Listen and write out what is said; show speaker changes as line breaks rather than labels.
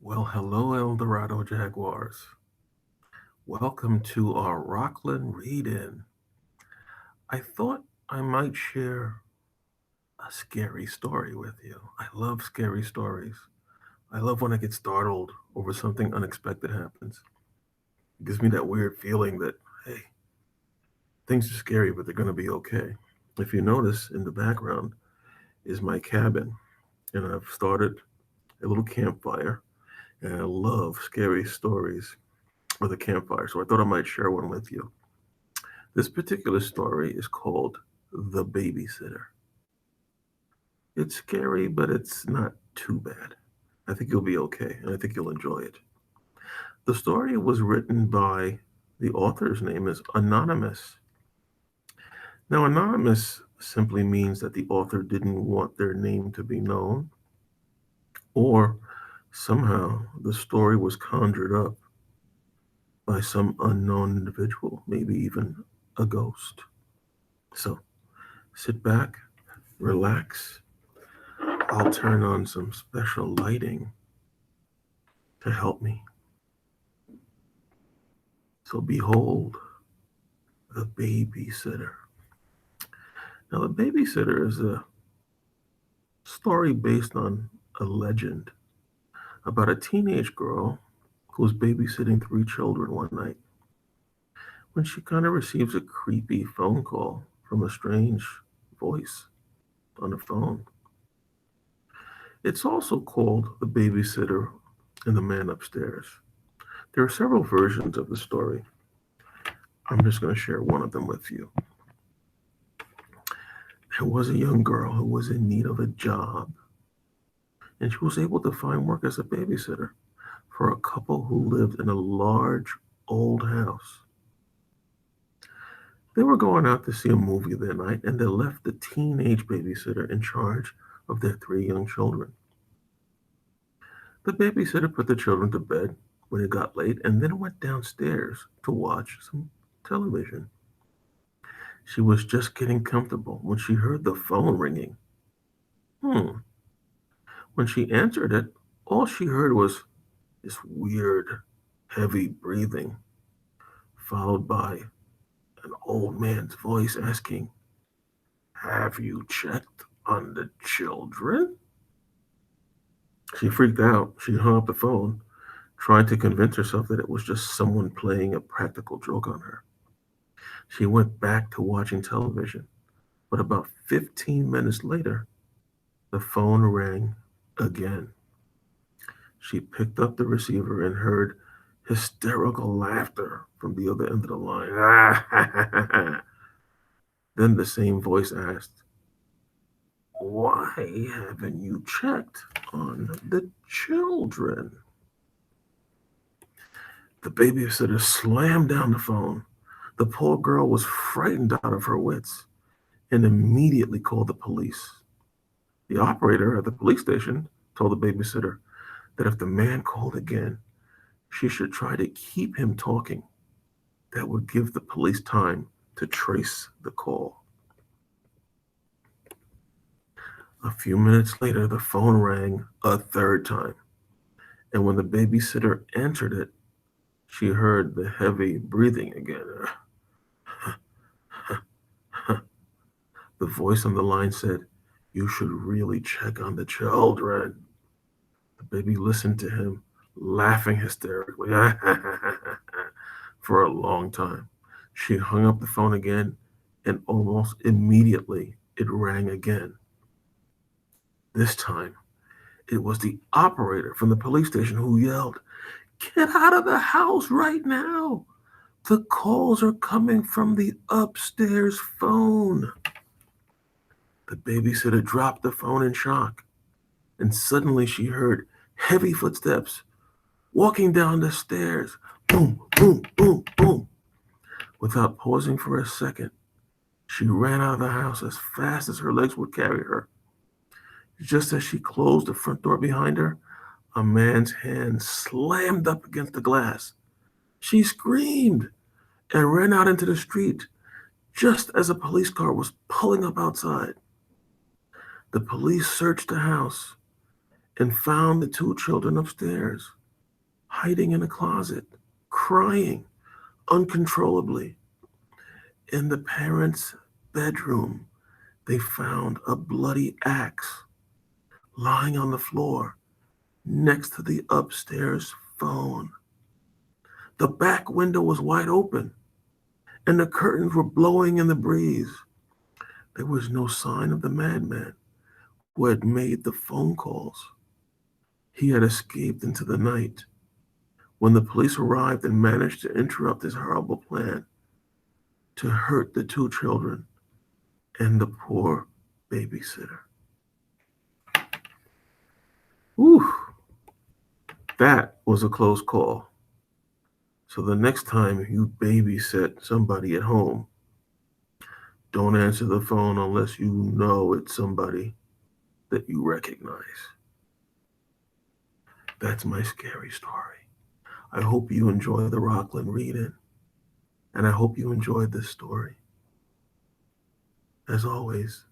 Well, hello, Eldorado Jaguars. Welcome to our Rockland read-in. I thought I might share a scary story with you. I love scary stories. I love when I get startled over something unexpected happens. It gives me that weird feeling that, hey, things are scary, but they're going to be okay. If you notice, in the background is my cabin, and I've started a little campfire, and I love scary stories with a campfire, so I thought I might share one with you. This particular story is called The Babysitter. It's scary, but it's not too bad. I think you'll be okay, and I think you'll enjoy it. The story was written by the author's name is Anonymous. Now, Anonymous simply means that the author didn't want their name to be known, or somehow the story was conjured up by some unknown individual, maybe even a ghost. So sit back, relax. I'll turn on some special lighting to help me. So behold, the babysitter. Now, the babysitter is a story based on a legend about a teenage girl who was babysitting three children one night when she kind of receives a creepy phone call from a strange voice on the phone. It's also called The Babysitter and the Man Upstairs. There are several versions of the story. I'm just going to share one of them with you. There was a young girl who was in need of a job, and she was able to find work as a babysitter for a couple who lived in a large old house. They were going out to see a movie that night, and they left the teenage babysitter in charge of their three young children. The babysitter put the children to bed when it got late and then went downstairs to watch some television. She was just getting comfortable when she heard the phone ringing. Hmm. When she answered it, all she heard was this weird, heavy breathing, followed by an old man's voice asking, "Have you checked on the children?" She freaked out. She hung up the phone, trying to convince herself that it was just someone playing a practical joke on her. She went back to watching television, but about 15 minutes later, the phone rang again. She picked up the receiver and heard hysterical laughter from the other end of the line. Then the same voice asked, "Why haven't you checked on the children?" The babysitter slammed down the phone. The poor girl was frightened out of her wits and immediately called the police. The operator at the police station told the babysitter that if the man called again, she should try to keep him talking. That would give the police time to trace the call. A few minutes later, the phone rang a third time, and when the babysitter answered it, she heard the heavy breathing again. The voice on the line said, "You should really check on the children." The baby listened to him, laughing hysterically for a long time. She hung up the phone again, and almost immediately it rang again. This time, it was the operator from the police station who yelled, "Get out of the house right now! The calls are coming from the upstairs phone." The babysitter dropped the phone in shock, and suddenly she heard heavy footsteps walking down the stairs. Boom, boom, boom, boom. Without pausing for a second, she ran out of the house as fast as her legs would carry her. Just as she closed the front door behind her, a man's hand slammed up against the glass. She screamed and ran out into the street just as a police car was pulling up outside. The police searched the house, and found the two children upstairs, hiding in a closet, crying uncontrollably. In the parents' bedroom, they found a bloody axe lying on the floor next to the upstairs phone. The back window was wide open, and the curtains were blowing in the breeze. There was no sign of the madman who had made the phone calls. He had escaped into the night. When the police arrived and managed to interrupt his horrible plan to hurt the two children and the poor babysitter. Whew, that was a close call. So the next time you babysit somebody at home, don't answer the phone unless you know it's somebody that you recognize. That's my scary story. I hope you enjoy the Rockland reading, and I hope you enjoyed this story. As always,